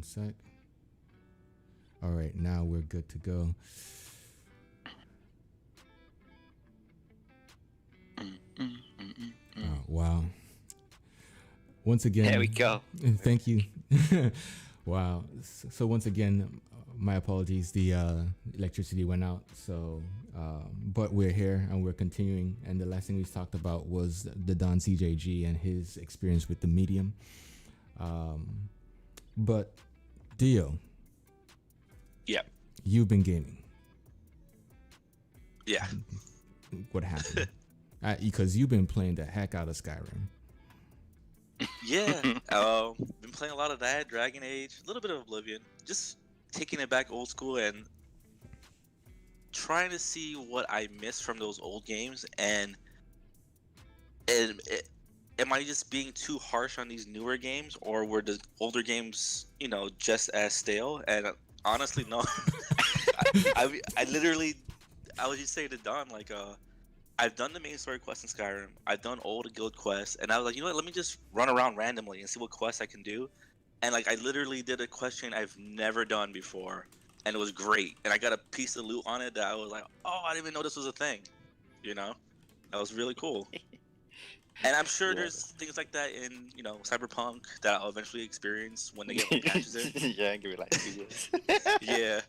one sec. All right, now we're good to go. Wow. Once again, There we go. Thank you. Wow. So once again, my apologies. The electricity went out. So, but we're here and we're continuing. And the last thing we talked about was the Don CJG and his experience with the medium. But Dio. Yeah. You've been gaming. Yeah. What happened? Because you've been playing the heck out of Skyrim. Yeah. Been playing a lot of that, Dragon Age, a little bit of Oblivion. Just taking it back old school and trying to see what I missed from those old games. And am I just being too harsh on these newer games, or were the older games, just as stale? And honestly, no. I literally, I was just saying to Don, like, I've done the main story quest in Skyrim. I've done all the guild quests, and I was like, you know what? Let me just run around randomly and see what quests I can do. And like, I literally did a quest chain I've never done before, and it was great. And I got a piece of loot on it that I was like, oh, I didn't even know this was a thing. That was really cool. And I'm sure there's things like that in Cyberpunk that I'll eventually experience when they get more patches in. Yeah, give it like 2 years. Yeah,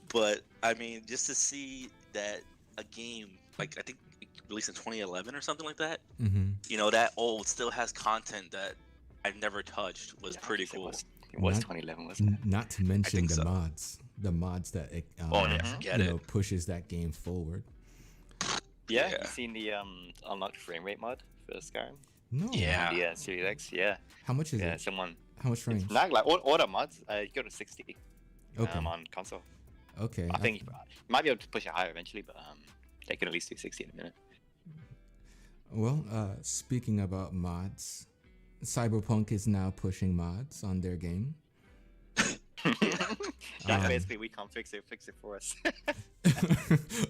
but I mean, just to see that a game, like I think it released in 2011 or something like that. Mm-hmm. That old still has content that I've never touched was pretty cool. It was 2011, wasn't it? Not to mention the so. mods that Forget it. pushes that game forward. Yeah, you seen the unlocked frame rate mod for Skyrim? No. Yeah. Yeah, Series X. Yeah. How much is Yeah, it? someone. How much frames? Not like all the mods. You go to 60. Okay. On console. Okay. I think you might be able to push it higher eventually, but they can at least do 60 in a minute. Well, speaking about mods, Cyberpunk is now pushing mods on their game. Basically, we can't fix it for us.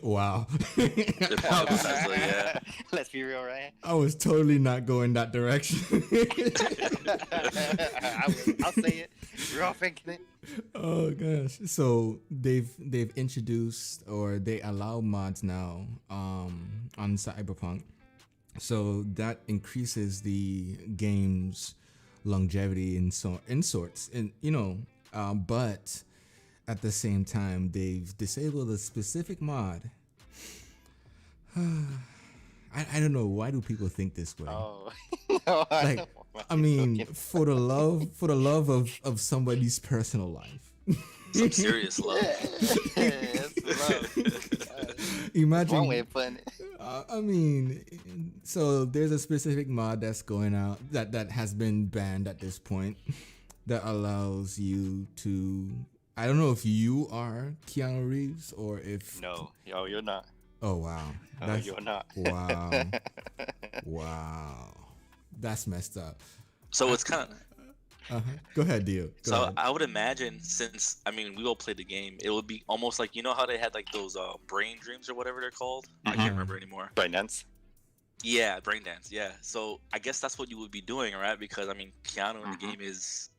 Wow. Yeah. Let's be real, right? I was totally not going that direction. I'll say it. We're all thinking it. Oh gosh. So they've introduced, or they allow mods now on Cyberpunk. So that increases the game's longevity in sorts. And but at the same time they've disabled a specific mod. I don't know, why do people think this way? Oh. No, I mean, for the love of somebody's personal life. Some serious love. Imagine. One way of putting it. I mean, so there's a specific mod that's going out that has been banned at this point that allows you to. I don't know if you are Keanu Reeves or if. No, you're not. Oh wow. No, you're not. Wow. Wow. That's messed up. So it's kind of. Go ahead, Dio. Go ahead. I would imagine, since we all played the game, it would be almost like, how they had like those brain dreams or whatever they're called. I can't remember anymore. Brain dance. Yeah, brain dance. Yeah. So I guess that's what you would be doing, right? Because Keanu in the game is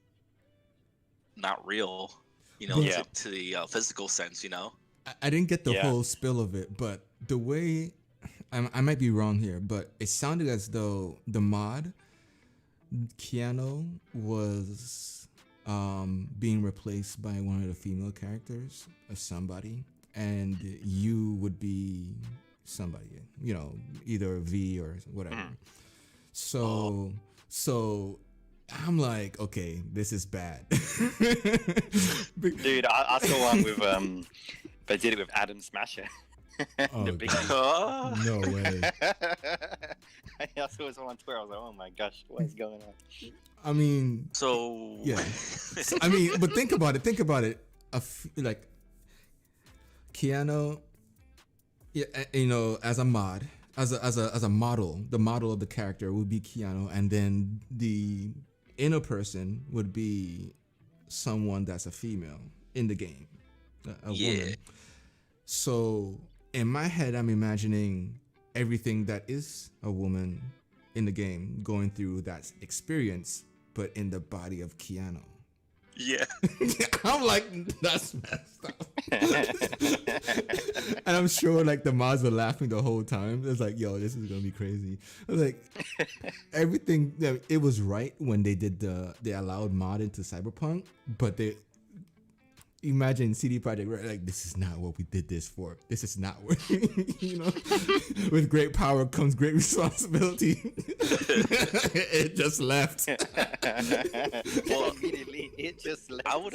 not real, to the physical sense, I didn't get the whole spill of it, but the way I might be wrong here, but it sounded as though the mod Keanu was being replaced by one of the female characters of somebody, and you would be somebody, either V or whatever. So I'm like, okay, this is bad. Dude, I saw one with they did it with Adam Smasher. Oh, The big no way. I saw this one on Twitter. I was like, oh my gosh, what is going on? I mean, so yeah. So, but think about it. Like Keanu, as a mod, as a model, the model of the character would be Keanu, and then the inner person would be someone that's a female in the game, a woman. So in my head, I'm imagining everything that is a woman in the game going through that experience, but in the body of Keanu. Yeah. I'm like, that's messed up. And I'm sure like the mods were laughing the whole time. It's like, yo, this is gonna be crazy. I was like, everything. It was right when they did they allowed mod into Cyberpunk, but they imagine CD Projekt Red like, this is not what we did this for. This is not what with great power comes great responsibility. It just left. Well, immediately, it just left. I would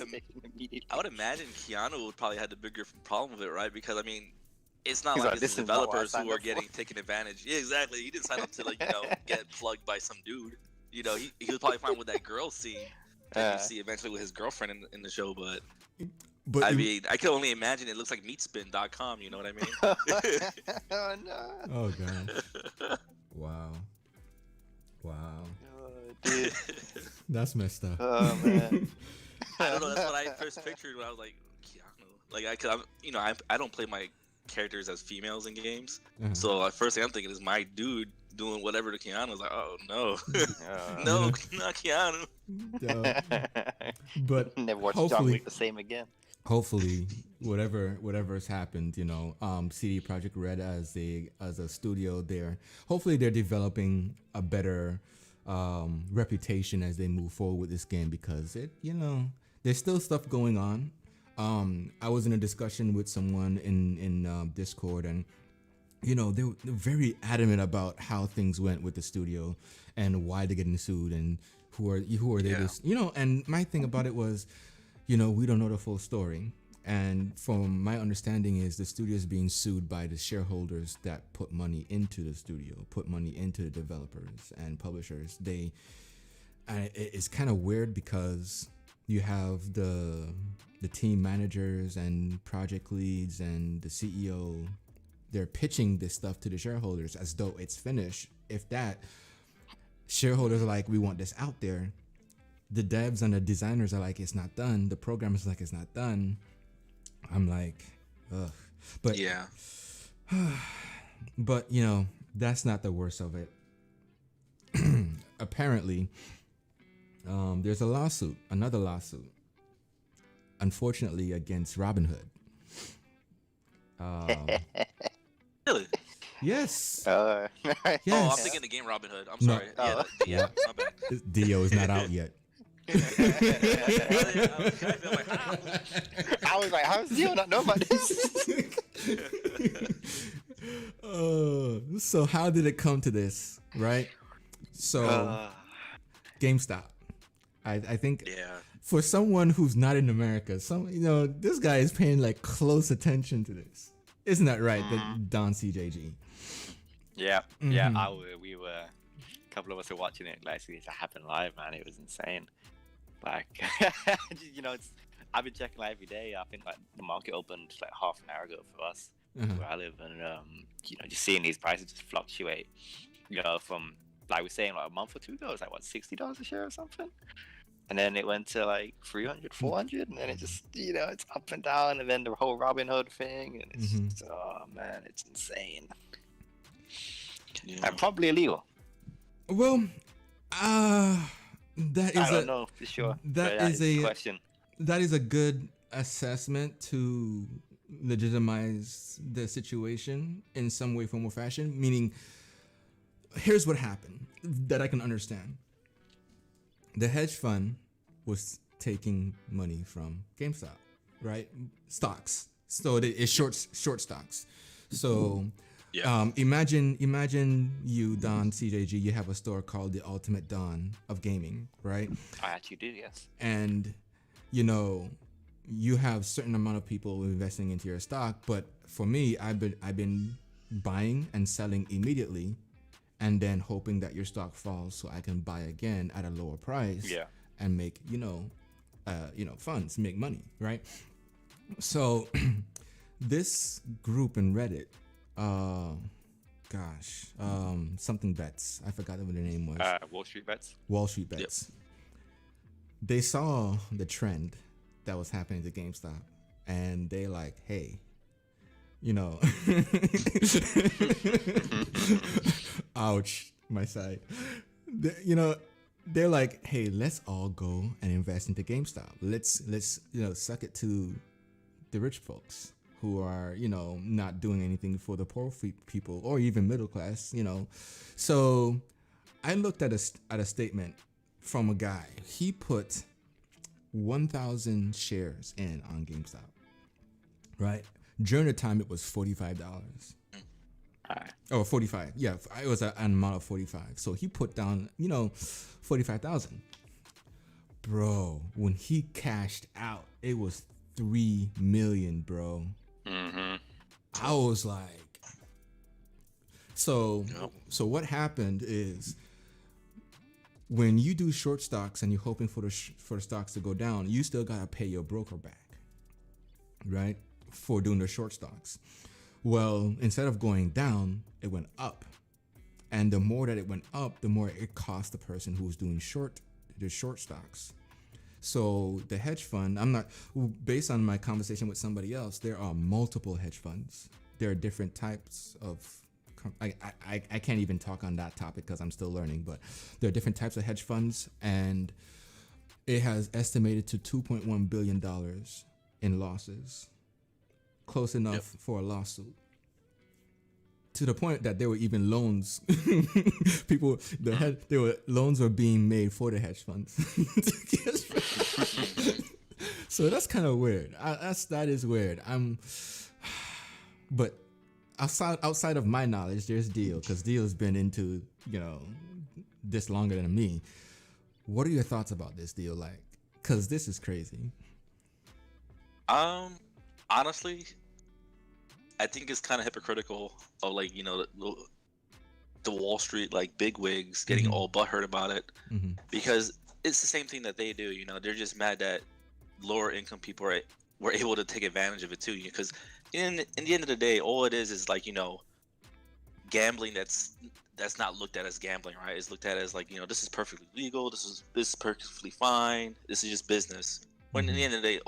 imagine Keanu would probably have the bigger problem with it, right? Because I mean, it's not like it's developers who are getting taken advantage. Yeah, exactly. He didn't sign up to like get plugged by some dude. He was probably fine with that girl scene that you see eventually with his girlfriend in the show, but I mean, I can only imagine it looks like meatspin.com, you know what I mean? Oh, no. Oh, God. Wow. Oh, dude. That's messed up. Oh, man. I don't know. That's what I first pictured when I was like, Keanu. Like, I don't play my characters as females in games. So the first thing I'm thinking is my dude doing whatever to Keanu. I was like, oh, no. No, not Keanu. But never watch John Wick the same again. Hopefully, whatever has happened, CD Projekt Red as a studio, hopefully they're developing a better reputation as they move forward with this game, because there's still stuff going on. I was in a discussion with someone in Discord, and they were very adamant about how things went with the studio and why they're getting sued and who are they. And my thing about it was, we don't know the full story. And from my understanding is the studio is being sued by the shareholders that put money into the studio, put money into the developers and publishers. It's kind of weird because you have the team managers and project leads and the CEO. They're pitching this stuff to the shareholders as though it's finished. If that, shareholders are like, we want this out there. The devs and the designers are like, it's not done. The programmers are like, it's not done. I'm like, ugh. But yeah. But that's not the worst of it. Apparently, there's another lawsuit, unfortunately against Robinhood. Really? Yes. Yes. Oh, I'm thinking the game Robinhood. I'm sorry. No. Yeah, my bad. Dio is not out yet. I was like, how does Dio not know about this? So how did it come to this, right? So GameStop. I think for someone who's not in America, this guy is paying like close attention to this. Isn't that right, Don CJG? Yeah, yeah. We were, a couple of us were watching it last week. It happened live, man. It was insane. Like, I've been checking it every day. I think like the market opened like half an hour ago for us where I live, and just seeing these prices just fluctuate. From like we're saying like a month or two ago, it was like what, $60 a share or something, and then it went to like 300, 400, and then it just it's up and down, and then the whole Robinhood thing, and it's just, oh man, it's insane. And probably illegal. Well, I don't know for sure. That is a question. That is a good assessment to legitimize the situation in some way, form, or fashion. Meaning, here's what happened that I can understand. The hedge fund was taking money from GameStop, right? Stocks. So it's short stocks. So imagine you, Don CJG, you have a store called the Ultimate Dawn of Gaming, right? I actually do, yes. And you have certain amount of people investing into your stock, but for me, I've been buying and selling immediately, and then hoping that your stock falls so I can buy again at a lower price. Yeah. And make funds, make money, right? So this group in Reddit, something bets. I forgot what the name was. Wall Street Bets. Wall Street Bets. Yep. They saw the trend that was happening to GameStop, and they like, hey, ouch, my side. they're like, hey, let's all go and invest into GameStop. Let's suck it to the rich folks who are not doing anything for the poor people or even middle class. So I looked at a statement from a guy. He put 1,000 shares in on GameStop. Right, during the time it was $45. Or 45. Yeah, it was an amount of 45. So he put down, 45,000. Bro, when he cashed out, it was 3 million, bro. Mm-hmm. I was like, so what happened is when you do short stocks and you're hoping for the stocks to go down, you still gotta pay your broker back, right? For doing the short stocks. Well, instead of going down, it went up. And the more that it went up, the more it cost the person who was doing the short stocks. So the hedge fund, based on my conversation with somebody else, there are multiple hedge funds. There are different types of, I can't even talk on that topic because I'm still learning, but there are different types of hedge funds, and it has estimated to $2.1 billion in losses. Close enough for a lawsuit. To the point that there were even loans. Loans were being made for the hedge funds. So that's kind of weird. That is weird. But outside of my knowledge, there's Dio, because Dio's been into this longer than me. What are your thoughts about this, Dio? Like, because this is crazy. Honestly, I think it's kind of hypocritical of the Wall Street big wigs getting all butthurt about it, because it's the same thing that they do. They're just mad that lower income people were able to take advantage of it too. Because in the end of the day, all it is gambling that's not looked at as gambling, right? It's looked at as this is perfectly legal. This is perfectly fine. This is just business. When in the end of the day,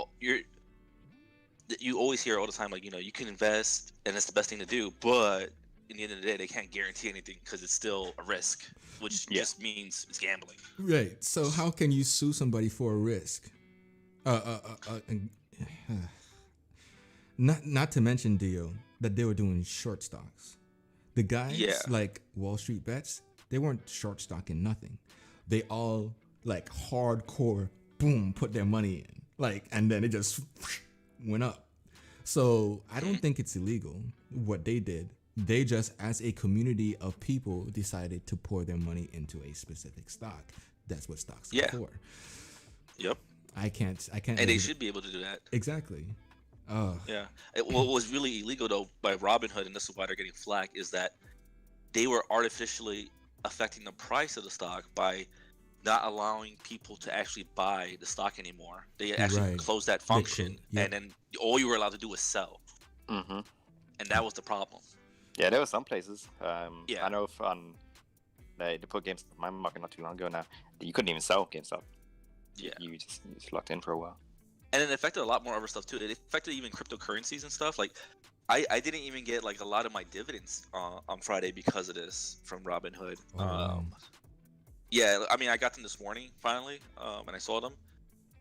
you always hear all the time, you can invest and it's the best thing to do, but in the end of the day, they can't guarantee anything because it's still a risk, which just means it's gambling. Right. So how can you sue somebody for a risk? Not to mention, Dio, that they were doing short stocks. The guys like Wall Street Bets, they weren't short stocking nothing. They all hardcore, boom, put their money in, and then it just went up. So I don't think it's illegal what they did. They just, as a community of people, decided to pour their money into a specific stock. That's what stocks are for. Yep. I can't. And they should be able to do that. Exactly. Yeah. What was really illegal though by Robinhood, and this is why they're getting flack, is that they were artificially affecting the price of the stock by not allowing people to actually buy the stock anymore. They actually closed that function, and then all you were allowed to do was sell. Mm-hmm. And that was the problem. Yeah, there were some places. I know they put GameStop in my market not too long ago now. You couldn't even sell GameStop. Yeah. You just locked in for a while. And it affected a lot more other stuff too. It affected even cryptocurrencies and stuff. I didn't even get a lot of my dividends on Friday because of this from Robinhood. Yeah, I mean, I got them this morning finally, and I saw them,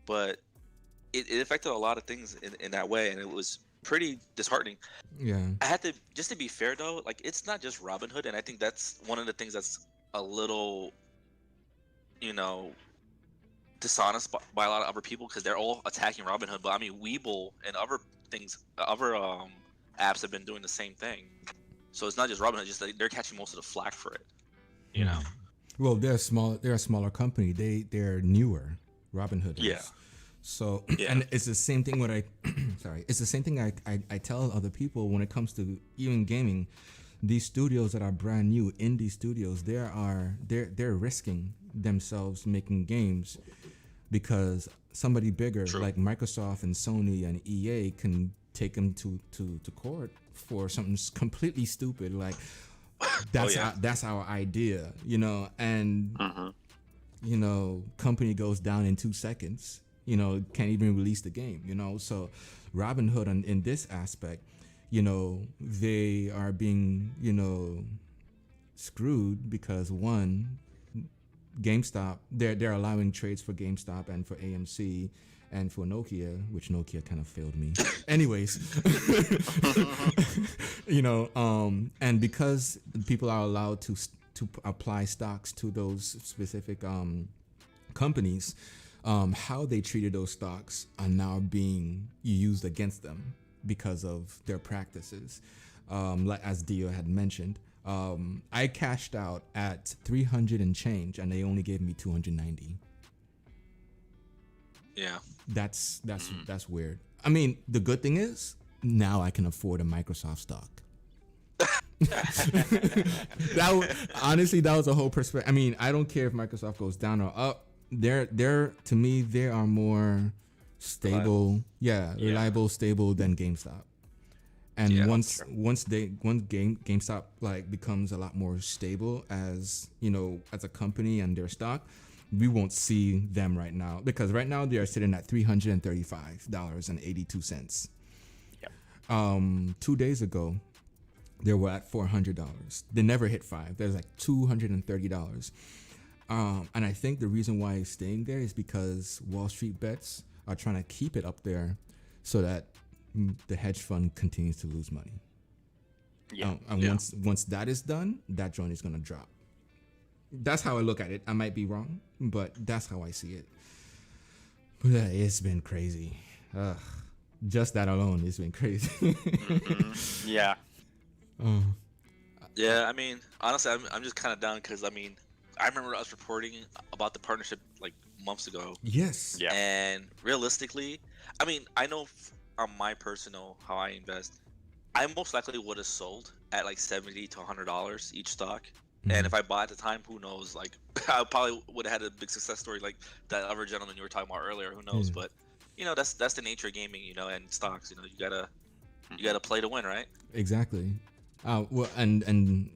but it affected a lot of things in that way, and it was pretty disheartening. Yeah. I had to, just to be fair though, it's not just Robinhood, and I think that's one of the things that's a little, dishonest by a lot of other people, because they're all attacking Robinhood. But I mean, Webull and other apps have been doing the same thing. So it's not just Robinhood; just they're catching most of the flack for it. Well, they're a smaller company. They're newer. Robinhood is. Yeah. So and it's the same thing it's the same thing I tell other people when it comes to even gaming. These studios that are brand new, indie studios, they're risking themselves making games because somebody bigger like Microsoft and Sony and EA can take them to court for something completely stupid like that's our idea, and company goes down in 2 seconds, can't even release the game, so Robinhood in this aspect, they are being, screwed because one, GameStop, they're allowing trades for GameStop and for AMC and for Nokia, which Nokia kind of failed me. Anyways, and because people are allowed to apply stocks to those specific companies, how they treated those stocks are now being used against them because of their practices. Like as Dio had mentioned, I cashed out at 300 and change, and they only gave me 290. Yeah, that's weird. I mean, the good thing is now I can afford a Microsoft stock. Honestly, that was a whole perspective. I mean, I don't care if Microsoft goes down or up. They're to me, they are more stable, reliable, stable than GameStop. And once GameStop like becomes a lot more stable as as a company and their stock, we won't see them right now, because right now they are sitting at $335.82. Yep. 2 days ago, they were at $400. They never hit $5. There's like $230. And I think the reason why it's staying there is because Wall Street Bets are trying to keep it up there so that the hedge fund continues to lose money. Once that is done, that joint is gonna drop. That's how I look at it. I might be wrong, but that's how I see it. But it's been crazy. Just that alone, it's been crazy. Mm-hmm. Yeah. Yeah, I mean, honestly, I'm just kind of down because, I mean, I remember us reporting about the partnership like months ago. Yes. Yeah. And realistically, I mean, I know on my personal how I invest, I most likely would have sold at like $70 to $100 each stock. Mm-hmm. And if I bought at the time, who knows? Like, I probably would have had a big success story like that other gentleman you were talking about earlier. Who knows? But that's the nature of gaming, and stocks. You gotta play to win, right? Exactly. Well, and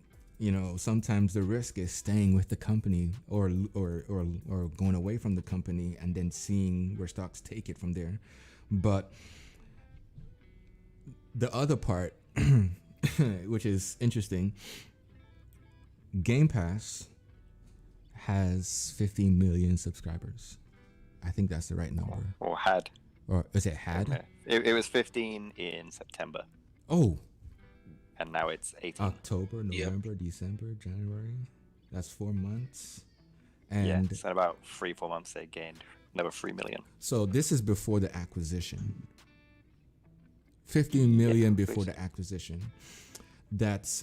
sometimes the risk is staying with the company or going away from the company and then seeing where stocks take it from there. But the other part, which is interesting, Game Pass has 50 million subscribers. I think that's the right number. Or had. Or is it had? Okay. It was 15 in September. Oh. And now it's 18. October, November, December, January. That's 4 months. And so in about 3-4 months they gained another 3 million. So this is before the acquisition. 15 million before the acquisition.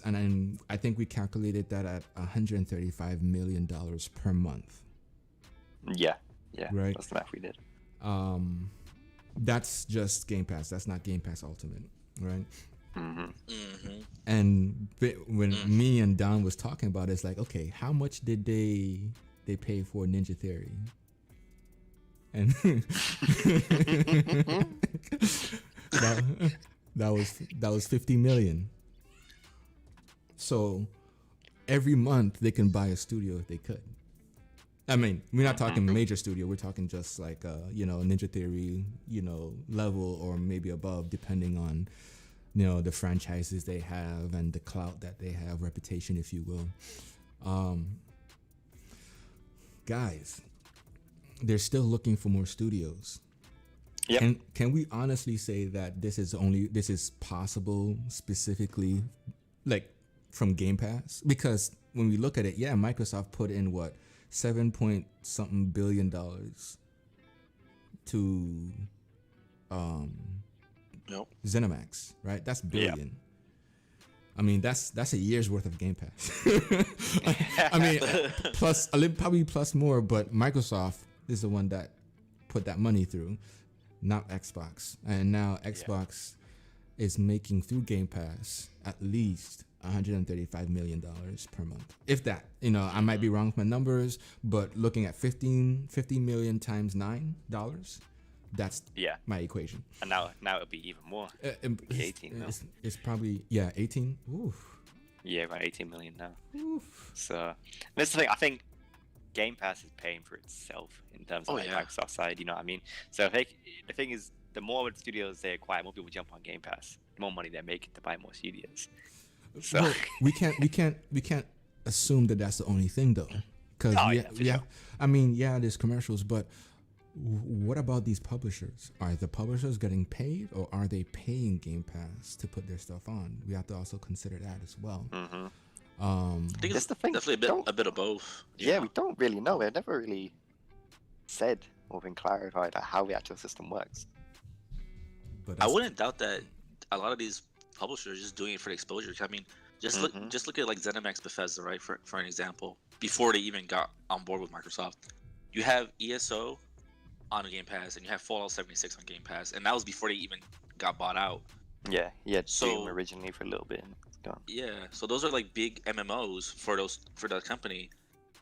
And I think we calculated that at $135 million per month. Yeah. Right. That's the math we did. That's just Game Pass. That's not Game Pass Ultimate, right? Mm-hmm. Mm-hmm. And when me and Don was talking about it, it's like, okay, how much did they pay for Ninja Theory? And that was 50 million. So every month they can buy a studio if they could. I mean, we're not talking major studio. We're talking just like Ninja Theory, level or maybe above, depending on the franchises they have and the clout that they have, reputation, if you will. Guys, they're still looking for more studios. Yep. Can we honestly say that this is possible specifically like from Game Pass? Because when we look at it, Microsoft put in what, $7.something billion to ZeniMax, right? That's billion. Yep. I mean, that's a year's worth of Game Pass. I mean, probably plus more, but Microsoft is the one that put that money through, not Xbox. And now Xbox is making through Game Pass at least $135 million per month. If that, I might be wrong with my numbers, but looking at 50 million times $9, that's my equation. And now it'll be even more. It'll be 18 now. It's probably 18. Oof. Yeah, about 18 million now. Oof. So that's the thing. I think Game Pass is paying for itself in terms of Microsoft side. You know what I mean? So the thing is, the more studios they acquire, more people jump on Game Pass. The more money they're making to buy more studios. So well, we can't assume that that's the only thing though. Because Sure. I mean, there's commercials, but what about these publishers? Are the publishers getting paid, or are they paying Game Pass to put their stuff on? We have to also consider that as well. Mm-hmm. I think That's it's the thing. definitely a bit of both. Yeah, we don't really know. It never really said or been clarified how the actual system works. But I wouldn't doubt that a lot of these publishers are just doing it for the exposure. I mean, just look at like ZeniMax Bethesda, right? For an example, before they even got on board with Microsoft, you have ESO on Game Pass and you have Fallout 76 on Game Pass, and that was before they even got bought out. Yeah, Doom So- originally for a little bit. And it's gone. Yeah, so those are like big MMOs for that company,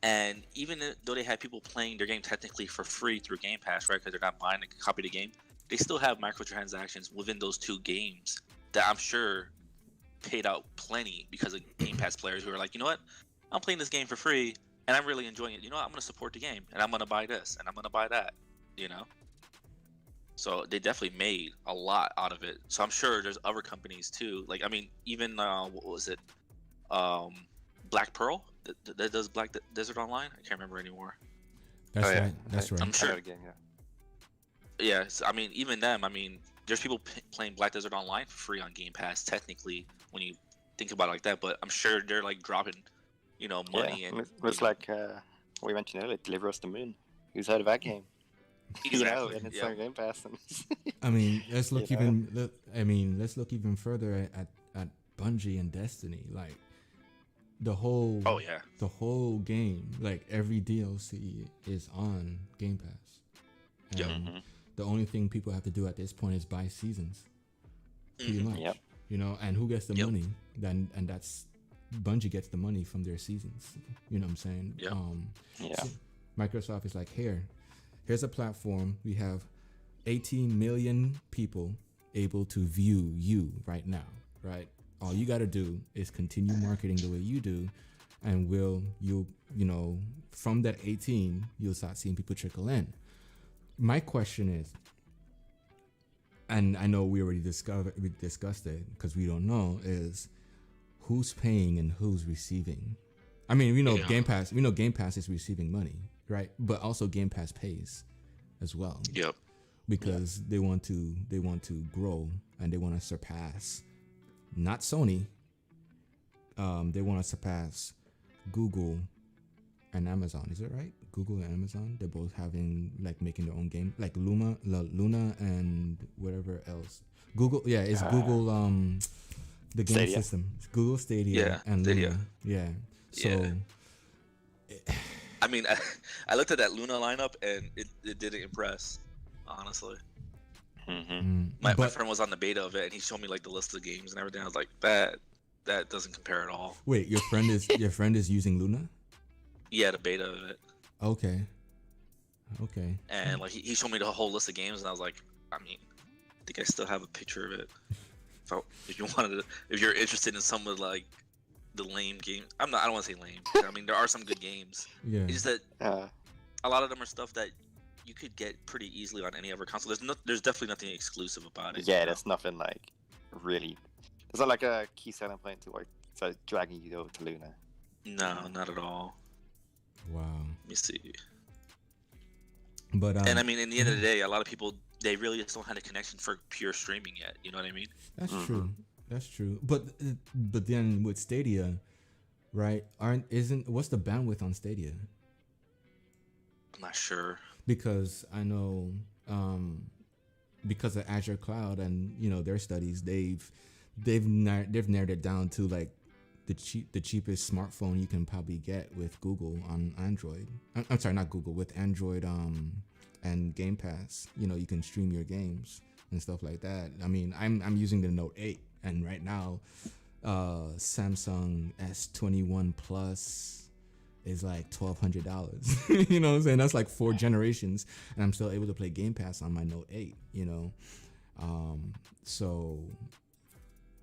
and even though they had people playing their game technically for free through Game Pass, right? Because they're not buying a copy of the game, they still have microtransactions within those two games that I'm sure paid out plenty because of Game Pass players who are like, you know what, I'm playing this game for free and I'm really enjoying it. You know what, I'm gonna support the game and I'm gonna buy this and I'm gonna buy that. You know. So they definitely made a lot out of it. So I'm sure there's other companies too. Like, I mean, even what was it? Black Pearl that does Black Desert Online. I can't remember anymore. That's Oh, yeah. right. That's right. I'm sure. Again, yeah. Yeah, so, I mean, even them. I mean, there's people playing Black Desert Online for free on Game Pass. Technically, when you think about it like that, but I'm sure they're like dropping, money Yeah, and. it's like we mentioned earlier, Deliver Us the Moon. Who's heard of that game? Exactly. And it's Yeah. on Game Pass. I mean, let's look You know? let's look even further at Bungie and Destiny. Like the whole Oh yeah. the whole game, like every DLC is on Game Pass. Yep. And the only thing people have to do at this point is buy seasons. Pretty much. Yep. And who gets the Yep. money? And that's Bungie gets the money from their seasons. You know what I'm saying? Yep. Yeah. So Microsoft is like, here's a platform. We have 18 million people able to view you right now, right? All you got to do is continue marketing the way you do, and from that 18, you'll start seeing people trickle in. My question is, and I know we already discussed it because we don't know, is who's paying and who's receiving? I mean, we know Game Pass is receiving money, right? But also Game Pass pays as well. Yep. Because they want to grow and they want to surpass not Sony. They want to surpass Google and Amazon. Is it right? Google and Amazon, they're both making their own game, like Luna and whatever else. Google, it's Google the game Stadia. system. It's Google Stadia and Stadia. Luna. Yeah. So Yeah. I mean, I looked at that Luna lineup and it didn't impress, honestly. My friend was on the beta of it and he showed me like the list of games and everything. I was like, that doesn't compare at all. Wait, your friend is using Luna? Yeah, the beta of it. Okay. And like he showed me the whole list of games and I was like, I mean, I think I still have a picture of it. So if you're interested in some of like the lame games, I don't want to say lame. I mean, there are some good games. Yeah. It's just that a lot of them are stuff that you could get pretty easily on any other console. There's definitely nothing exclusive about it. Yeah, there's nothing like really. There's not like a key selling point to like dragging you over to Luna. No, not at all. Wow. Let me see. But and I mean, in the end of the day, a lot of people they really just don't have a connection for pure streaming yet. You know what I mean? That's true. That's true. But then with Stadia, right? What's the bandwidth on Stadia? I'm not sure. Because I know, because of Azure Cloud and their studies, they've narrowed it down to like the cheapest smartphone you can probably get with Google on Android. I'm sorry, not Google, with Android and Game Pass. You can stream your games and stuff like that. I mean, I'm using the Note 8, and right now, Samsung S21 Plus is like $1,200. You know what I'm saying? That's like 4 generations, and I'm still able to play Game Pass on my Note 8. So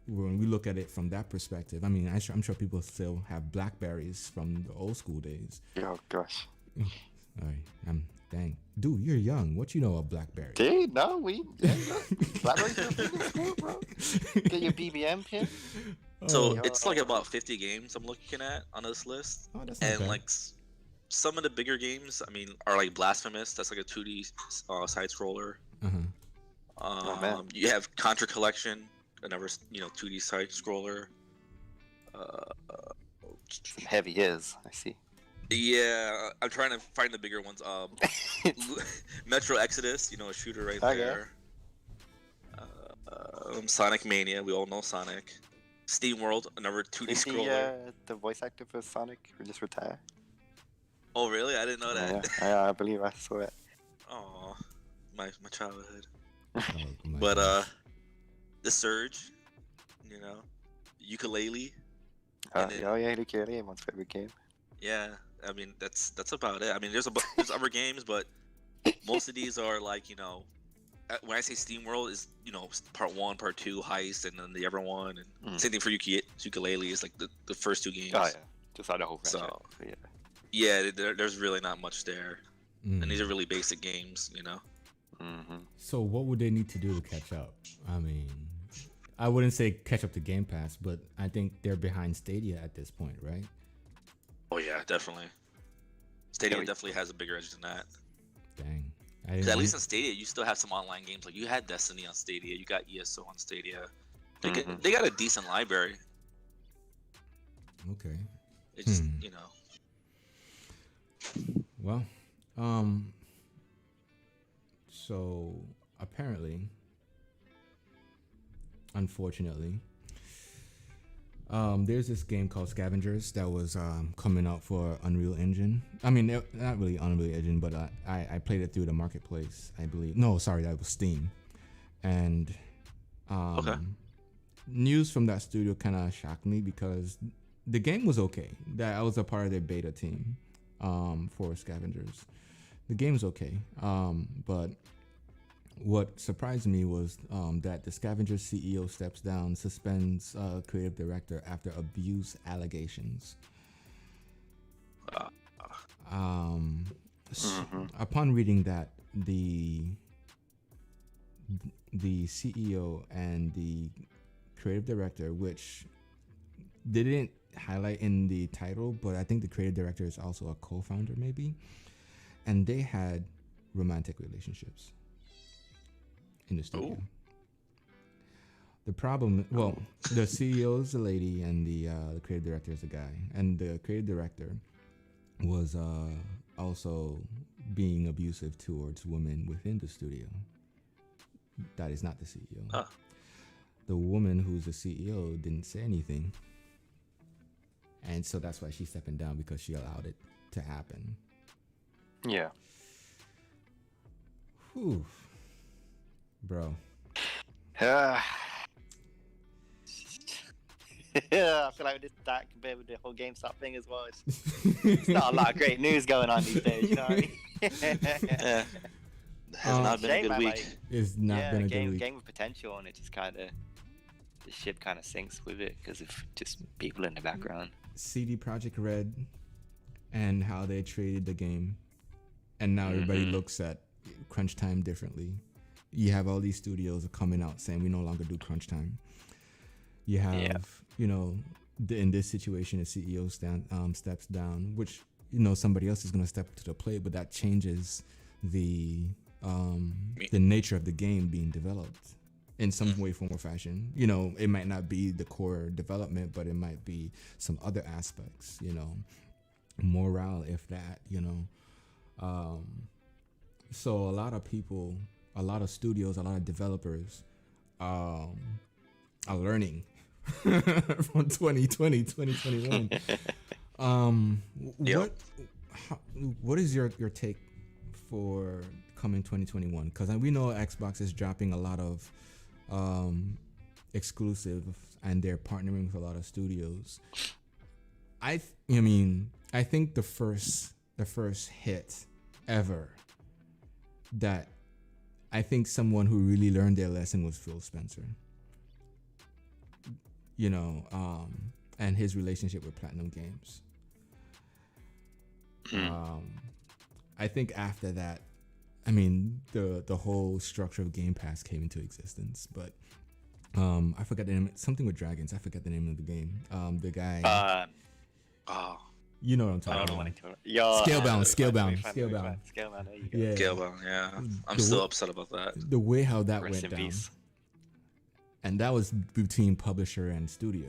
when we look at it from that perspective, I mean, I'm sure people still have Blackberries from the old school days. Oh gosh. All right, dang, dude, you're young. What you know of Blackberry? Dude, no, Blackberry's your thing in school, bro. Get your BBM pin. So it's like about 50 games I'm looking at on this list, Oh, that's not and bad. like some of the bigger games, I mean, are like Blasphemous. That's like a 2D side scroller. Uh-huh. Man. You have Contra Collection, another 2D side scroller. Some heavy hitters, I see. Yeah, I'm trying to find the bigger ones. Metro Exodus, a shooter right there. Sonic Mania, we all know Sonic. Steam World, another 2D scroller. The voice actor for Sonic just retired. Oh really? I didn't know that. Yeah, I believe I saw it. Oh, my childhood. Oh, my But gosh. The Surge, Ukulele. Yeah, Ukulele, everyone's favorite game. Yeah, I mean that's about it. I mean there's other games, but most of these are like when I say Steam World is part 1, part 2 heist, and then the other one, and same thing for Ukulele is like the first 2 games. Oh yeah, just out the whole franchise. So yeah, there's really not much there, and these are really basic games, So what would they need to do to catch up? I mean, I wouldn't say catch up to Game Pass, but I think they're behind Stadia at this point, right? Oh yeah, definitely. Stadia definitely has a bigger edge than that. Dang. At least on Stadia, you still have some online games. Like you had Destiny on Stadia, you got ESO on Stadia. They got a decent library. Okay. It just Well, so apparently, unfortunately, there's this game called Scavengers that was coming out for Unreal Engine. I mean, not really Unreal Engine, but I played it through the marketplace, I believe. No, sorry, that was Steam. And news from that studio kind of shocked me because the game was okay. That I was a part of their beta team for Scavengers. The game's okay, but what surprised me was that the Scavengers CEO steps down, suspends creative director after abuse allegations. Upon reading that, the CEO and the creative director, which they didn't highlight in the title, but I think the creative director is also a co-founder maybe, and they had romantic relationships in the studio. Ooh. The problem, well, the CEO is a lady and the creative director is a guy, and the creative director was also being abusive towards women within the studio. That is not the CEO. Huh. The woman who's the CEO didn't say anything, and so that's why she's stepping down, because she allowed it to happen. Yeah. Whew. Bro. Yeah, I feel like that compared with the whole GameStop thing as well. It's not a lot of great news going on these days, you know what I mean? Yeah. Has not been a good week. Like, It's not been a good week. Game with potential, and it just kind of, the ship kind of sinks with it because of just people in the background. CD Projekt Red and how they treated the game, and now everybody looks at crunch time differently. You have all these studios coming out saying we no longer do crunch time. You have, in this situation, the CEO steps down, which somebody else is going to step to the plate, but that changes the nature of the game being developed in some way, form, or fashion. It might not be the core development, but it might be some other aspects. Morale, if that. So a lot of people, a lot of studios, a lot of developers are learning from 2020, 2021. What is your take for coming 2021? Because we know Xbox is dropping a lot of exclusives, and they're partnering with a lot of studios. I think the first hit ever that I think someone who really learned their lesson was Phil Spencer. And his relationship with Platinum Games. I think after that, the whole structure of Game Pass came into existence. But I forgot the name. Something with dragons. I forget the name of the game. The guy. You know what I'm I talking don't about. want to. Yo, Scalebound. Scalebound. There you go. Yeah. Scalebound, yeah. I'm still upset about that. The way how that Rest went in down. peace. And that was between publisher and studio.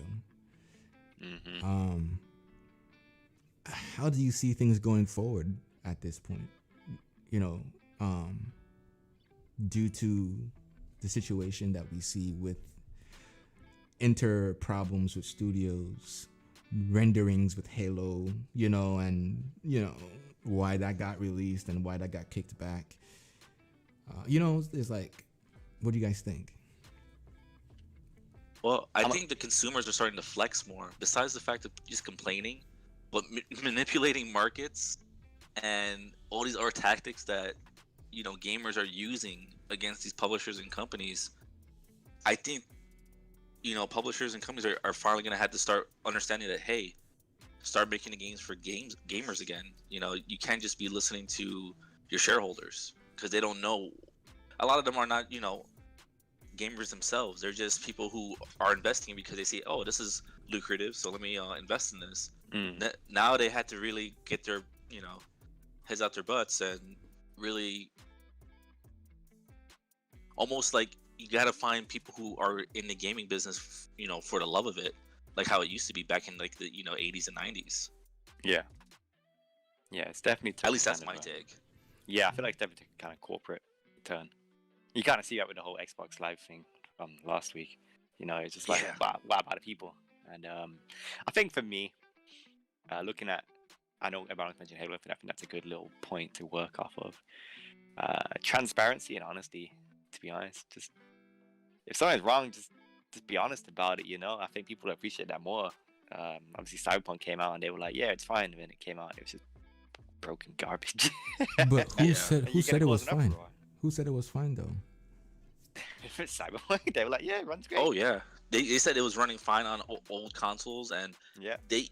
Mm-hmm. How do you see things going forward at this point? You know, due to the situation that we see with problems with studios, renderings with Halo, you know, and, you know, why that got released and why that got kicked back. You know, it's like, what do you guys think? Well, I think the consumers are starting to flex more. Besides the fact of just complaining, but manipulating markets and all these other tactics that, you know, gamers are using against these publishers and companies, I think, you know, publishers and companies are finally going to have to start understanding that, hey, start making the games for gamers again. You know, you can't just be listening to your shareholders because they don't know. A lot of them are not, you know, gamers themselves. They're just people who are investing because they see, oh, this is lucrative, so let me invest in this. Now they had to really get their, you know, heads out their butts and really almost like you got to find people who are in the gaming business, you know, for the love of it, like how it used to be back in like the, you know, 80s and 90s. Yeah, it's definitely at least that's my take. Yeah, I feel like it's definitely kind of corporate turn. You kind of see that with the whole Xbox Live thing from last week. You know, it's just like, what about the people? And I think for me, looking at, I know everyone mentioned Halo, but I think that's a good little point to work off of. Transparency and honesty, to be honest. Just if something's wrong, just be honest about it, you know? I think people appreciate that more. Obviously, Cyberpunk came out and they were like, yeah, it's fine. And then it came out and it was just broken garbage. But who said it was fine? Uproar. Who said it was fine, though? Cyberpunk, they were like, yeah, it runs great. Oh, yeah. They said it was running fine on old consoles, and they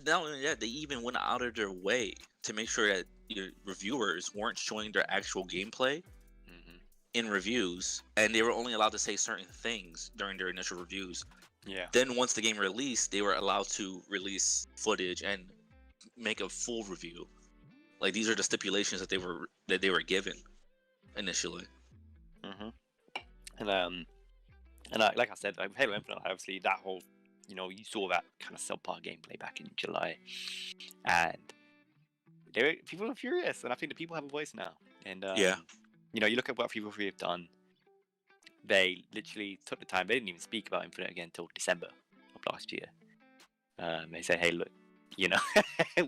not only that, they even went out of their way to make sure that your reviewers weren't showing their actual gameplay in reviews, and they were only allowed to say certain things during their initial reviews. Yeah. Then once the game released, they were allowed to release footage and make a full review. Like, these are the stipulations that they were given initially. And like I said, like Halo Infinite, obviously that whole, you know, you saw that kind of subpar gameplay back in July, and people are furious, and I think the people have a voice now. And you know, you look at what People Free have done. They literally took the time. They didn't even speak about Infinite again until December of last year. They said, "Hey, look, you know,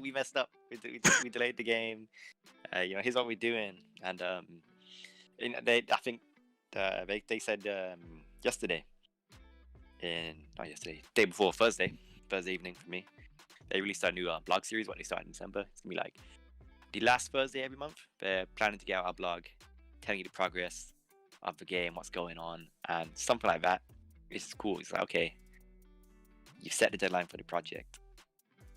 we messed up. We delayed the game. You know, here's what we're doing." And you know, I think they said yesterday, not yesterday, day before Thursday evening for me, they released a new blog series. What they started in December. It's gonna be like the last Thursday every month. They're planning to get out our blog, telling you the progress of the game, what's going on, and something like that. It's cool. It's like, okay, you've set the deadline for the project.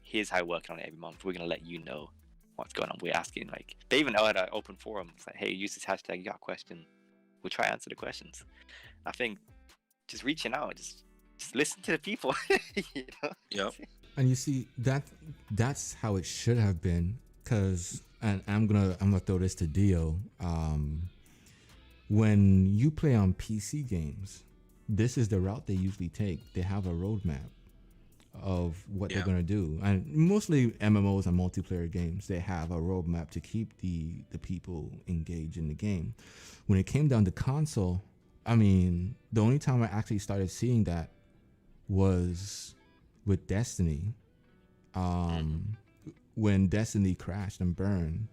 Here's how we're working on it every month. We're gonna let you know what's going on. We're asking, like, they even had an open forum. It's like, hey, use this hashtag. You got a question? We'll try to answer the questions. I think just reaching out, just listen to the people. You know? Yep. And you see that's how it should have been. Cause, and I'm gonna throw this to Dio. When you play on PC games, this is the route they usually take. They have a roadmap of what they're gonna do, and mostly MMOs and multiplayer games, they have a roadmap to keep the people engaged in the game. When it came down to console, I mean, the only time I actually started seeing that was with Destiny. When Destiny crashed and burned,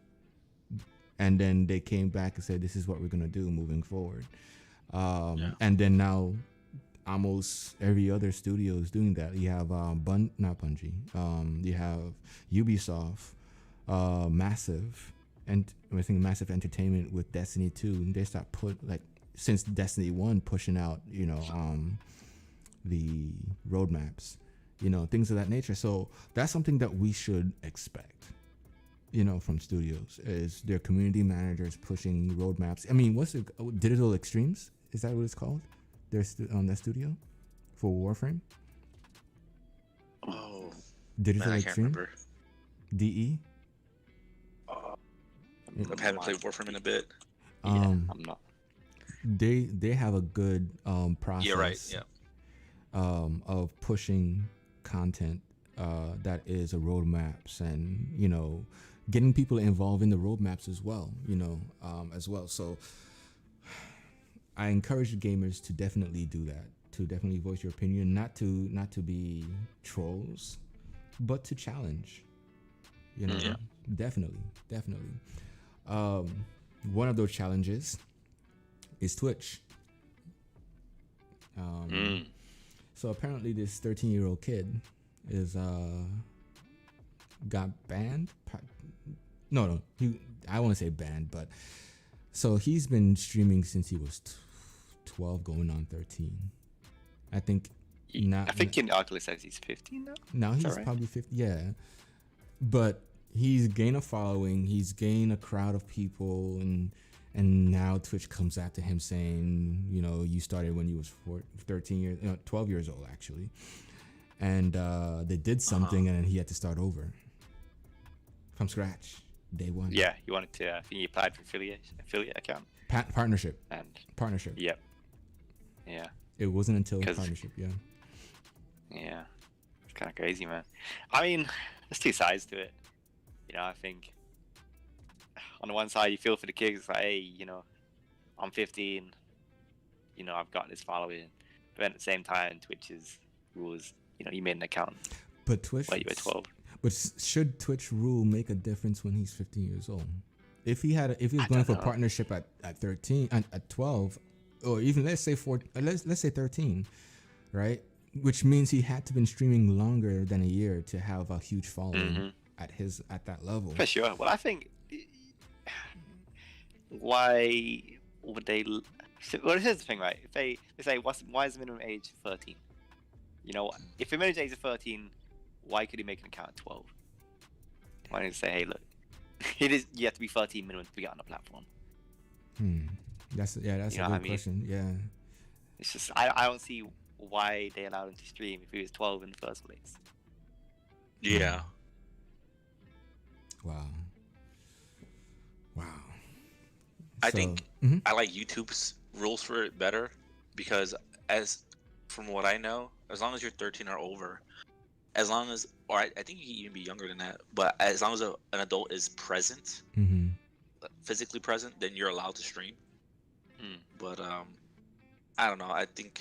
and then they came back and said, this is what we're going to do moving forward. And then now almost every other studio is doing that. You have not Bungie. You have Ubisoft, Massive, and I think Massive Entertainment with Destiny 2. They start since Destiny 1 pushing out, you know, the roadmaps, you know, things of that nature. So that's something that we should expect, you know, from studios, is their community managers pushing roadmaps. I mean, what's it, Digital Extremes? Is that what it's called? They're on that studio for Warframe. Oh, Digital man, I Extreme. can't remember. DE. I haven't played Warframe in a bit. I'm not. They have a good process. Yeah, right. Yeah. Of pushing content that is a roadmaps, and getting people involved in the roadmaps as well. As well. So I encourage gamers to definitely do that. To definitely voice your opinion, not to be trolls, but to challenge. Definitely. One of those challenges is Twitch. So apparently this 13-year-old kid is got banned. No, I want to say banned, but so he's been streaming since he was 12, going on 13. I think. I think in Oculus says he's 15 now. Now he's probably 50. Yeah, but he's gained a following. He's gained a crowd of people, and now Twitch comes after him saying, you started when you was 12 years old actually, and they did something, and then he had to start over from scratch, day one. Yeah, he wanted to. I think he applied for affiliate account. Partnership. And partnership. Yep. Yeah. It wasn't until partnership. Yeah. Yeah, it's kind of crazy, man. I mean, there's two sides to it. I think on the one side you feel for the kids, like, hey, I'm 15, I've got this following, but at the same time, Twitch's rules, you made an account. But Twitch, while you were 12. But should Twitch rule make a difference when he's 15 years old? If he was going for partnership at 13, at 12, or even let's say 13, right? Which means he had to been streaming longer than a year to have a huge following at that level. For sure. Well, I think why would they? Well, here's the thing, right? If they say, why is the minimum age 13? If the minimum age is 13, why could he make an account at 12? Why don't you say, hey, look, you have to be 13 minimum to get on the platform. That's a good question. Yeah. It's just I don't see why they allowed him to stream if he was 12 in the first place. Yeah. Wow. I think I like YouTube's rules for it better because, from what I know, as long as you're 13 or over, I think you can even be younger than that, but as long as an adult is present, physically present, then you're allowed to stream. But I don't know. I think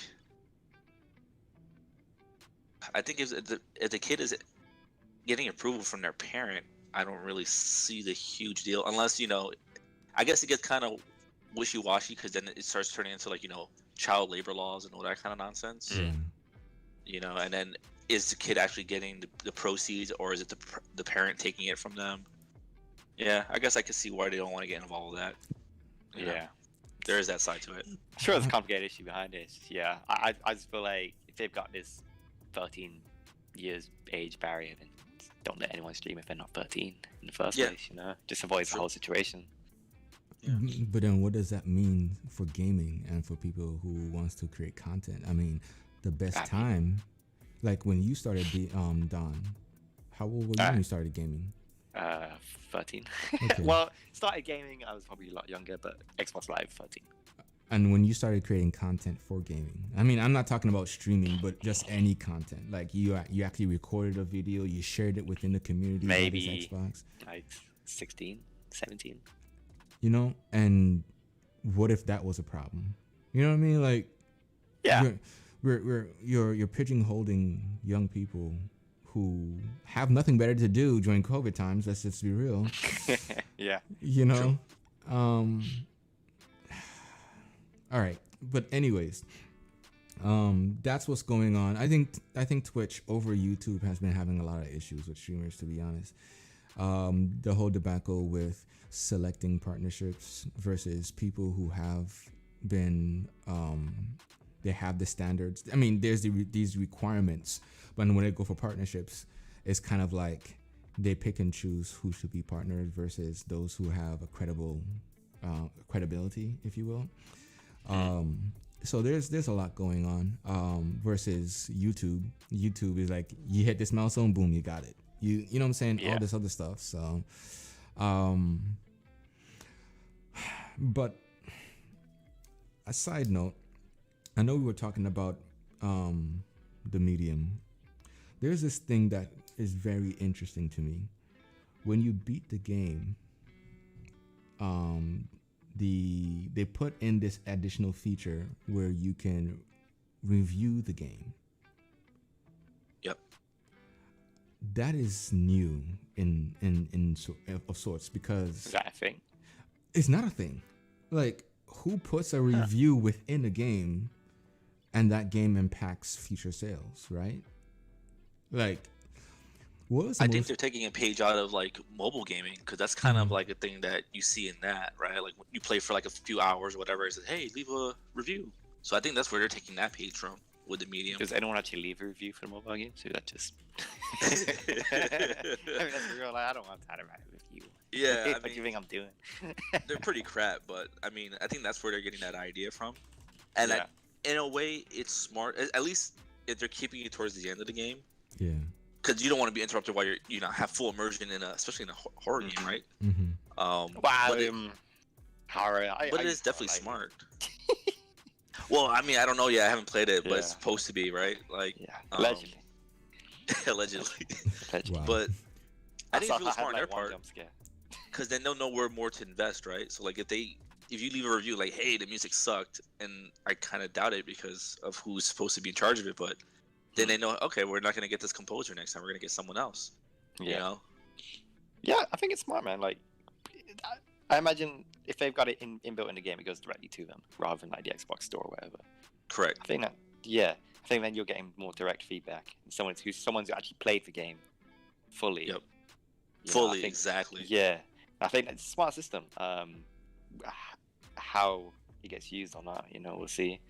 if the kid is getting approval from their parent, I don't really see the huge deal, unless I guess it gets kind of wishy-washy because then it starts turning into child labor laws and all that kind of nonsense. And then is the kid actually getting the proceeds, or is it the parent taking it from them? Yeah, I guess I could see why they don't want to get involved with that. Yeah. There is that side to it. Sure, there's a complicated issue behind it. Yeah, I just feel like if they've got this 13 years age barrier, then don't let anyone stream if they're not 13 in the first place. Just avoids the whole situation. Yeah. But then, what does that mean for gaming and for people who wants to create content? I mean, the best time, like when you started, Don, how old were you when you started gaming? 13. Okay. Well, started gaming, I was probably a lot younger, but Xbox Live 13. And when you started creating content for gaming, I mean, I'm not talking about streaming, but just any content. Like you actually recorded a video, you shared it within the community. Maybe Xbox. Like 16, 17. And what if that was a problem? You know what I mean? Like, yeah, you're pigeonholing young people who have nothing better to do during COVID times. Let's just be real. Yeah. True. All right. But anyways, that's what's going on. I think Twitch over YouTube has been having a lot of issues with streamers, to be honest. The whole debacle with selecting partnerships versus people who have been, they have the standards. I mean, there's these requirements, but when they go for partnerships, it's kind of like they pick and choose who should be partnered versus those who have a credibility, if you will. So there's a lot going on versus YouTube. YouTube is like, you hit this milestone, boom, you got it. You know what I'm saying? Yeah. All this other stuff. So, but a side note, I know we were talking about the medium. There's this thing that is very interesting to me. When you beat the game, they put in this additional feature where you can review the game. Yep. That is new of sorts, because Is that a thing? it's not a thing. Like, who puts a review within a game and that game impacts future sales, right? Like, what was the I think they're taking a page out of like mobile gaming, because that's kind of like a thing that you see in that, right? Like when you play for like a few hours or whatever, it says, hey, leave a review. So I think that's where they're taking that page from with the medium. Does anyone actually leave a review for the mobile game? So that just. I mean, that's real. Like, I don't want to write a review. Yeah, What do you think I'm doing? They're pretty crap, but I mean, I think that's where they're getting that idea from. And Yeah. in a way, it's smart. At least if they're keeping you towards the end of the game, Yeah. because you don't want to be interrupted while you have full immersion in especially in a horror game, right? Mm-hmm. Wow, But horror. but it is definitely smart. Well, I mean, I don't know yet. I haven't played it, but it's Yeah. supposed to be, right? Like, Yeah, allegedly. allegedly. Wow. But I think it's really I had, smart on their like, one part, jump scare. because then they'll know where more to invest, right? So like if you leave a review like, hey, the music sucked, and I kind of doubt it because of who's supposed to be in charge of it, but then they know, okay, we're not gonna get this composer next time. We're gonna get someone else. Yeah. You know? Yeah, I think it's smart, man. Like, I imagine if they've got it inbuilt in the game, it goes directly to them rather than like the Xbox store or whatever. Correct. I think that, yeah, I think then you're getting more direct feedback. Someone's who actually played the game fully. Yep. You know, Fully, I think, exactly. Yeah, I think it's a smart system. How it gets used on that, we'll see.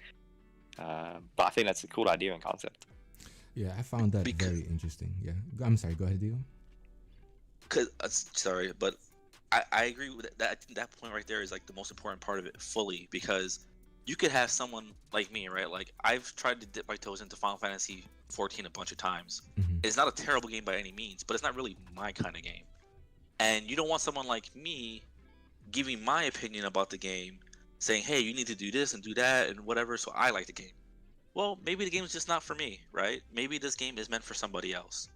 But I think that's a cool idea and concept. Yeah, I found that very interesting. Yeah, I'm sorry. Go ahead, Dio. Cause sorry, but I agree with that. I think that point right there is like the most important part of it fully, because you could have someone like me, right? Like I've tried to dip my toes into Final Fantasy 14 a bunch of times. Mm-hmm. It's not a terrible game by any means, but it's not really my kind of game. And you don't want someone like me giving my opinion about the game, saying, hey, you need to do this and do that and whatever, so I like the game. Well, maybe the game's just not for me, right? Maybe this game is meant for somebody else.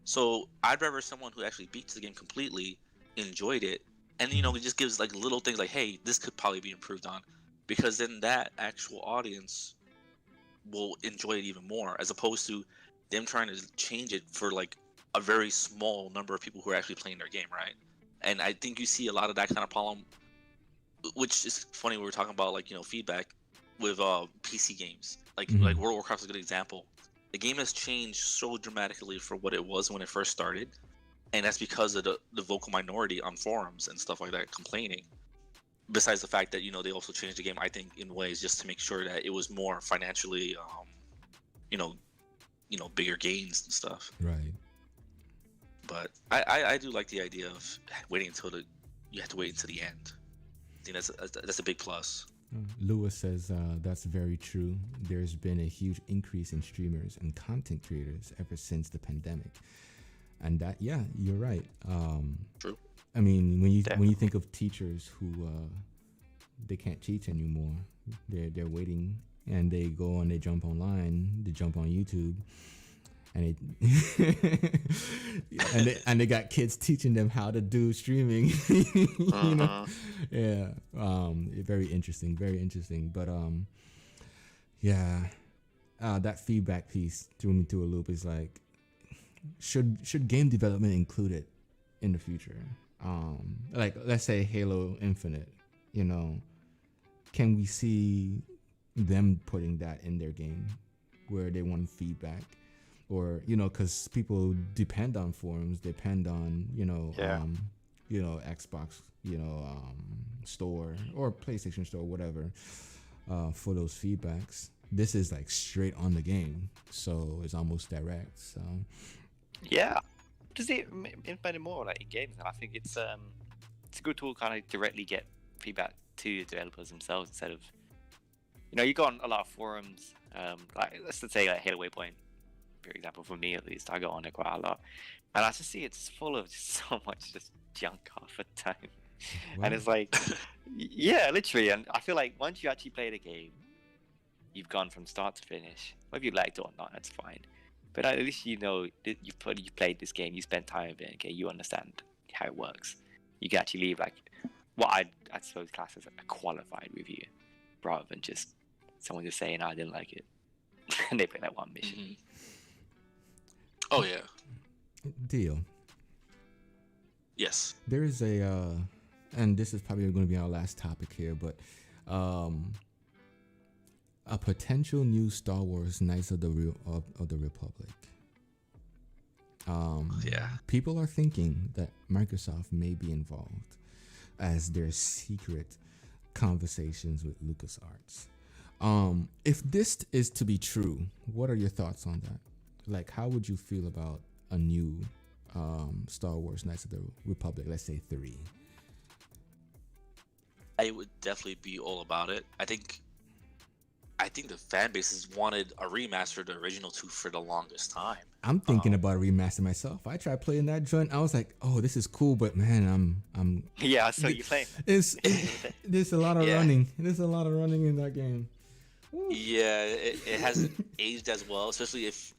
So I'd rather someone who actually beats the game completely, enjoyed it, and it just gives like little things like, hey, this could probably be improved on, because then that actual audience will enjoy it even more, as opposed to them trying to change it for like a very small number of people who are actually playing their game, right? And I think you see a lot of that kind of problem, which is funny. We were talking about like feedback with PC games, like Mhm. like World of Warcraft is a good example. The game has changed so dramatically from what it was when it first started, and that's because of the vocal minority on forums and stuff like that complaining. Besides the fact that they also changed the game, I think, in ways just to make sure that it was more financially, bigger gains and stuff. Right. But I do like the idea of waiting until you have to wait until the end. I think that's a big plus. Lewis says that's very true. There's been a huge increase in streamers and content creators ever since the pandemic, and that, yeah, you're right. True. I mean, when you think of teachers who they can't teach anymore, they're waiting, and they go and they jump online, they jump on YouTube, and they got kids teaching them how to do streaming. Yeah. Very interesting, but that feedback piece threw me through a loop. Is like, should game development include it in the future? Like, let's say Halo Infinite, can we see them putting that in their game where they want feedback? Or, because people depend on forums, depend on, Xbox, store or PlayStation store, whatever, for those feedbacks. This is like straight on the game, so it's almost direct. So yeah, does it implement it more like in games? I think it's a good tool to kind of directly get feedback to the developers themselves instead of, you go on a lot of forums, like let's say like Halo Waypoint. for example, for me at least, I go on it quite a lot, and I just see it's full of just so much just junk half the time. And it's like, yeah, literally. And I feel like once you actually play the game, you've gone from start to finish. Whether you liked it or not, that's fine. But at least you know that you played this game, you spent time with it. Okay, you understand how it works. You can actually leave like what I suppose class as a qualified review, rather than just someone just saying I didn't like it and they play that one mission. Mm-hmm. Oh yeah. Deal. Yes. There is a, and this is probably going to be our last topic here, but a potential new Star Wars Knights of the Republic. Yeah. People are thinking that Microsoft may be involved as their secret conversations with LucasArts. If this is to be true, what are your thoughts on that? Like, how would you feel about a new Star Wars Knights of the Republic, let's say 3? I would definitely be all about it. I think the fan bases wanted a remaster of the original 2 for the longest time. I'm thinking about a remaster myself. I tried playing that joint. I was like, oh, this is cool, but man, I'm Yeah, so you play. There's a lot of running. There's a lot of running in that game. Woo. Yeah, it hasn't aged as well, especially if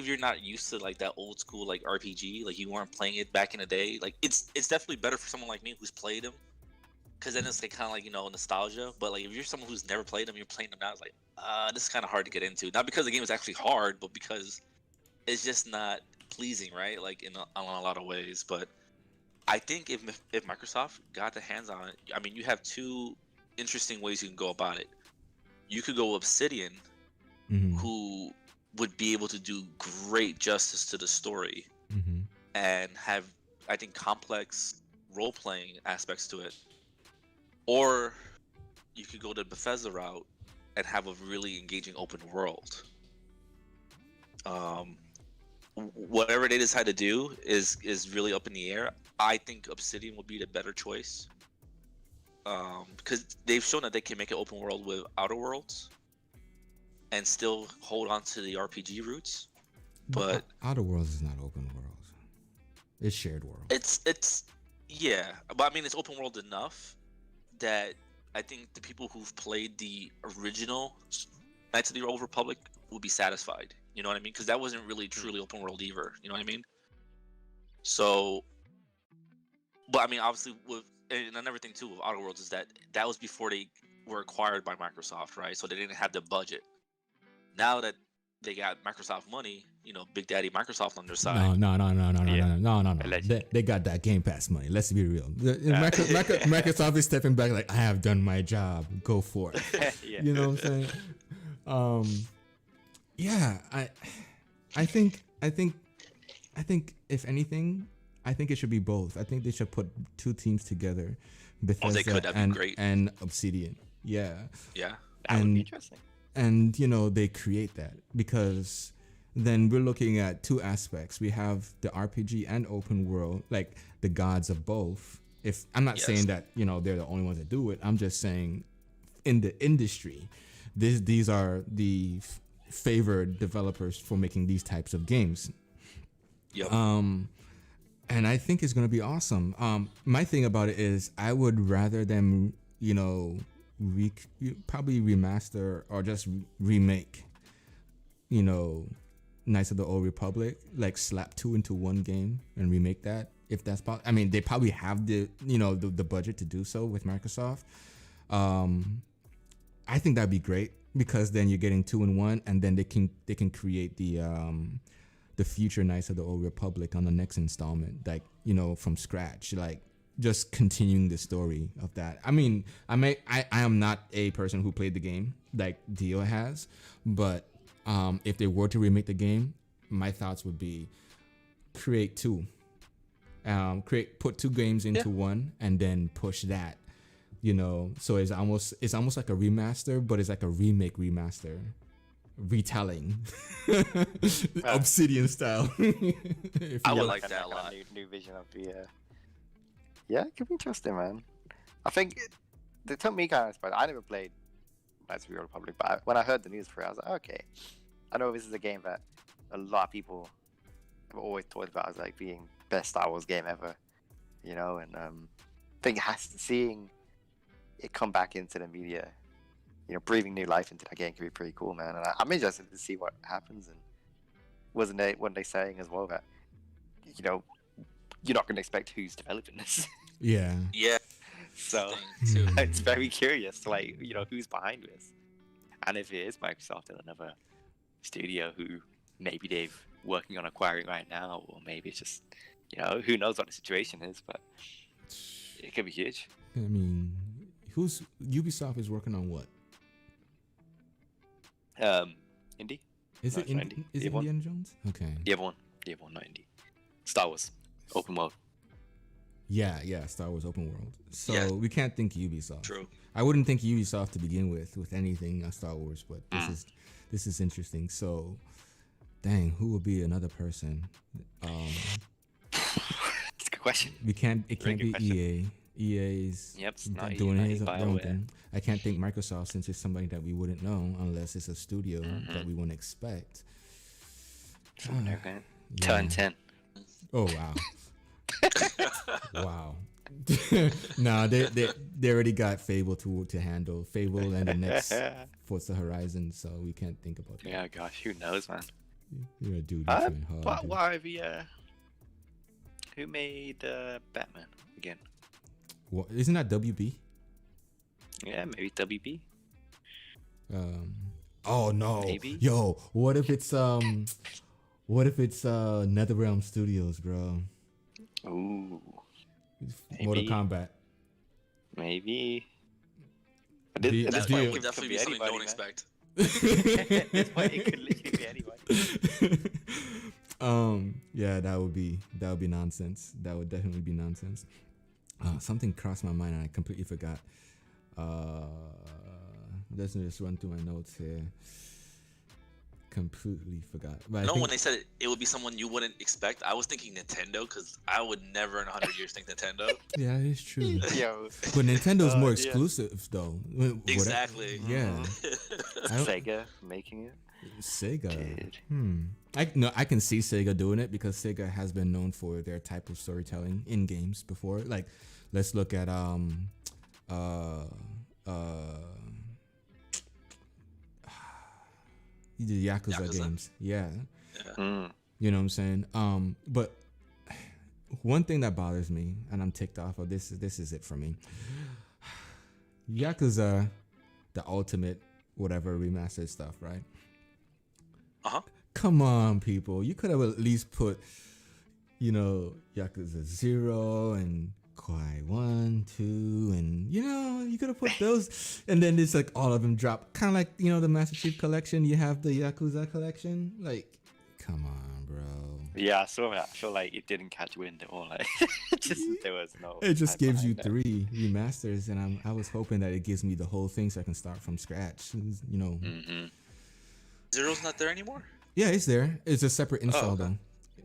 you're not used to like that old school like RPG, like you weren't playing it back in the day. Like it's definitely better for someone like me who's played them, because then it's like kind of like, you know, nostalgia. But like if you're someone who's never played them, you're playing them now, it's like this is kind of hard to get into. Not because the game is actually hard, but because it's just not pleasing, right? Like in a lot of ways. But I think if Microsoft got their hands on it, I mean, you have two interesting ways you can go about it. You could go Obsidian, who would be able to do great justice to the story and have, I think, complex role-playing aspects to it. Or you could go the Bethesda route and have a really engaging open world. Whatever they decide to do is really up in the air. I think Obsidian would be the better choice, because they've shown that they can make an open world with Outer Worlds and still hold on to the RPG roots. But Outer Worlds is not open world. It's shared world. It's yeah, but I mean it's open world enough that I think the people who've played the original Knights of the Old Republic will be satisfied. You know what I mean? Because that wasn't really truly open world either. You know what I mean? So, but I mean, obviously, and another thing too with Outer Worlds is that was before they were acquired by Microsoft, right? So they didn't have the budget. Now that they got Microsoft money, you know, Big Daddy Microsoft on their side. No. They got that Game Pass money. Let's be real. Microsoft is stepping back like, I have done my job. Go for it. Yeah. You know what I'm saying? Yeah, I think if anything, I think it should be both. I think they should put two teams together, Bethesda they could. That'd be great. and Obsidian. Yeah. Yeah. That would be interesting. And you know, they create that, because then we're looking at two aspects. We have the RPG and open world, like the gods of both. If I'm not saying that, you know, they're the only ones that do it. I'm just saying in the industry, these are the favored developers for making these types of games. Yep. And I think it's going to be awesome. My thing about it is I would rather them, you know, probably remaster or just remake, you know, Knights of the Old Republic, like slap two into one game and remake that, if that's possible. I mean, they probably have the, you know, the budget to do so with Microsoft. I think that'd be great, because then you're getting 2 in 1, and then they can create the future Knights of the Old Republic on the next installment, like, you know, from scratch, like just continuing the story of that. I mean, I am not a person who played the game like Dio has, but if they were to remake the game, my thoughts would be create two, put two games into one, and then push that. You know, so it's almost like a remaster, but it's like a remaster, retelling, Obsidian style. I would like that a lot. New vision of the. Yeah, it could be interesting, man. I think it took me kind of surprised. I never played Knights of the Old Republic, but when I heard the news for it, I was like, okay, I know this is a game that a lot of people have always talked about as like being best Star Wars game ever, you know, and I think seeing it come back into the media, you know, breathing new life into that game could be pretty cool, man. And I'm interested to see what happens. And weren't they saying as well that, you know, you're not going to expect who's developing this? Yeah. Yeah. So Too. it's very curious, like, you know, who's behind this, and if it is Microsoft and another studio who maybe they're working on acquiring right now, or maybe it's just, you know, who knows what the situation is, but it could be huge. I mean, Ubisoft is working on what? Indie? Is No, it it's not Indie. is The it other one. Indiana Jones? Okay. The other one, not Indie. Star Wars, open world. Yeah, Star Wars open world. So Yeah. we can't think Ubisoft. True. I wouldn't think Ubisoft to begin with anything on Star Wars, but this is interesting. So, dang, who will be another person? That's a good question. It can't Very be good question. EA. EA is Yep, it's not doing EA, his not own BioWare. thing. I can't think Microsoft since it's somebody that we wouldn't know unless it's a studio that we wouldn't expect. Okay. Yeah. Turn 10. Oh wow. Wow. No, they already got Fable to handle. Fable and the next Forza Horizon, so we can't think about that. Yeah, gosh, who knows, man. You're a dude trying hard. But dude. why have you, who made Batman again? What, isn't that WB? Yeah, maybe WB. Oh no. Maybe. Yo, what if it's NetherRealm Studios, bro? Ooh, Mortal Maybe. Kombat. maybe. The- That the- would definitely be something don't expect. This point, it could literally be anybody. Yeah, that would be nonsense. That would definitely be nonsense. Something crossed my mind and I completely forgot. Let's just run through my notes here. Completely forgot. But I No, think- when they said it would be someone you wouldn't expect, I was thinking Nintendo because I would never in 100 years think Nintendo. yeah, it's true. Yo, But Nintendo's more yeah. exclusive though. Exactly. Yeah. I don't- Sega making it. Sega. Dude. I can see Sega doing it because Sega has been known for their type of storytelling in games before. Like, let's look at the Yakuza Yakuza? games. Yeah. Mm. You know what I'm saying? But one thing that bothers me, and I'm ticked off of this is it for me. Yakuza, the ultimate whatever remastered stuff, right? Uh-huh. Come on, people. You could have at least put, Yakuza 0 and Kwai 1, 2, and, you could have put those. And then it's like all of them drop. Kind of like, the Master Chief Collection. You have the Yakuza Collection. Like, come on, bro. Yeah, I saw that. I feel like it didn't catch wind at all. Like, there was no. It just hype gives you behind that. 3 remasters, and I was hoping that it gives me the whole thing so I can start from scratch. Mm-hmm. Zero's not there anymore? Yeah, it's there. It's a separate install okay. though.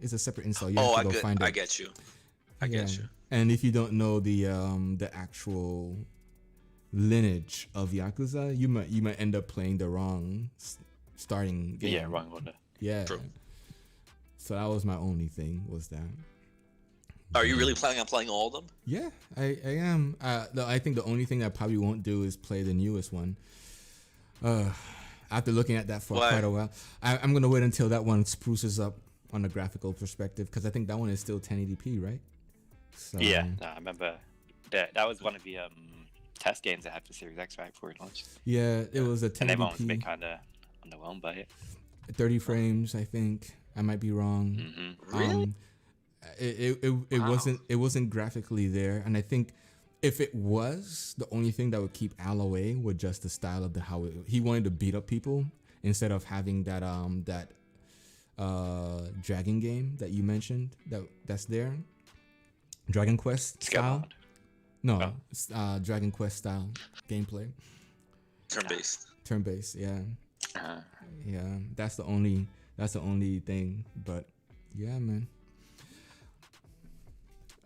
It's a separate install. You have to go find it. I get you. I get you. And if you don't know the actual lineage of Yakuza, you might end up playing the wrong starting game. Yeah, wrong order. Yeah. True. So that was my only thing was that. Are you really planning on playing all of them? Yeah, I am. I think the only thing I probably won't do is play the newest one. After looking at that for Why? quite a while, I'm gonna wait until that one spruces up on the graphical perspective because I think that one is still 1080p, right? So, Yeah, no, I remember that was one of the test games I had for Series X right before it launched. Yeah, it was a And everyone was a bit 1080p, kind of underwhelmed by it. 30 frames. I think I might be wrong. Mm-hmm. Really? It Wow. wasn't graphically there, and I think if it was, the only thing that would keep Al away was just the style of he wanted to beat up people instead of having that dragon game that you mentioned that's there, Dragon Quest style. Scared. No, Dragon Quest style gameplay, Turn-based. yeah. Uh, Yeah, that's the only thing. But yeah, man.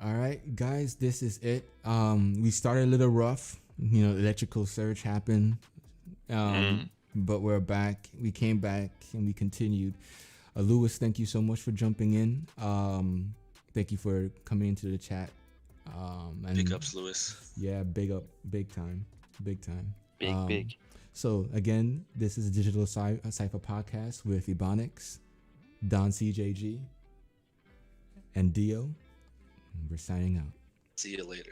All right, guys, this is it. We started a little rough. Electrical surge happened. But we're back. We came back and we continued. Lewis, thank you so much for jumping in. Thank you for coming into the chat. And Big ups, Lewis. Yeah, big time. Big. So again, this is Digital Cypha Podcast with Ebonics, Don CJG, and Dio. We're signing out. See you later.